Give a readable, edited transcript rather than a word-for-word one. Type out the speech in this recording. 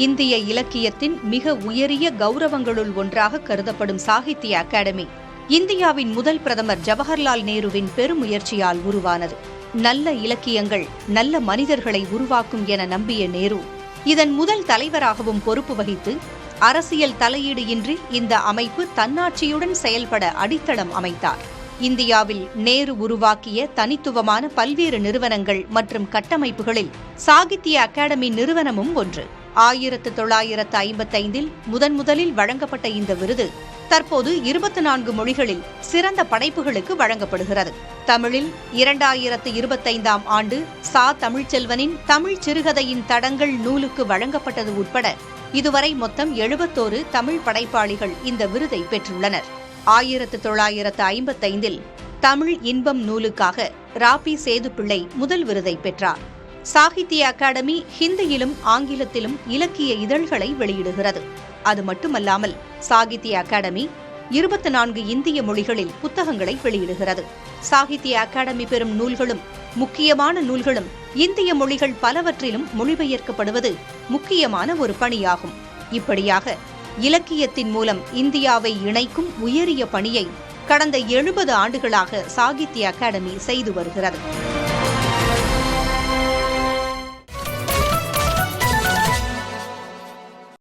இந்திய இலக்கியத்தின் மிக உயரிய கௌரவங்களுள் ஒன்றாக கருதப்படும் சாகித்ய அகாடமி இந்தியாவின் முதல் பிரதமர் ஜவஹர்லால் நேருவின் பெருமுயற்சியால் உருவானது. நல்ல இலக்கியங்கள் நல்ல மனிதர்களை உருவாக்கும் என நம்பிய நேரு இதன் முதல் தலைவராகவும் பொறுப்பு வகித்து அரசியல் தலையீடு இன்றி இந்த அமைப்பு தன்னாட்சியுடன் செயல்பட அடித்தளம் அமைத்தார். இந்தியாவில் நேரு உருவாக்கிய தனித்துவமான பல்வேறு நிறுவனங்கள் மற்றும் கட்டமைப்புகளில் சாகித்ய அகாடமி நிறுவனமும் ஒன்று. 1955 முதலில் வழங்கப்பட்ட இந்த விருது தற்போது 24 மொழிகளில் சிறந்த படைப்புகளுக்கு வழங்கப்படுகிறது. தமிழில் 2025ஆம் ஆண்டு சா. தமிழ்ச்செல்வனின் தமிழ் சிறுகதையின் தடங்கள் நூலுக்கு வழங்கப்பட்டது உட்பட இதுவரை மொத்தம் 71 தமிழ் படைப்பாளிகள் இந்த விருதை பெற்றுள்ளனர். 1955 தமிழ் இன்பம் நூலுக்காக ராபி சேதுப்பிள்ளை முதல் விருதை பெற்றார். சாகித்ய அகாடமி ஹிந்தியிலும் ஆங்கிலத்திலும் இலக்கிய இதழ்களை வெளியிடுகிறது. அது மட்டுமல்லாமல் சாகித்ய அகாடமி 24 இந்திய மொழிகளில் புத்தகங்களை வெளியிடுகிறது. சாகித்ய அகாடமி பெறும் நூல்களும் முக்கியமான நூல்களும் இந்திய மொழிகள் பலவற்றிலும் மொழிபெயர்க்கப்படுவது முக்கியமான ஒரு பணியாகும். இப்படியாக இலக்கியத்தின் மூலம் இந்தியாவை இணைக்கும் உயரிய பணியை கடந்த 70 ஆண்டுகளாக சாகித்ய அகாடமி செய்து வருகிறது.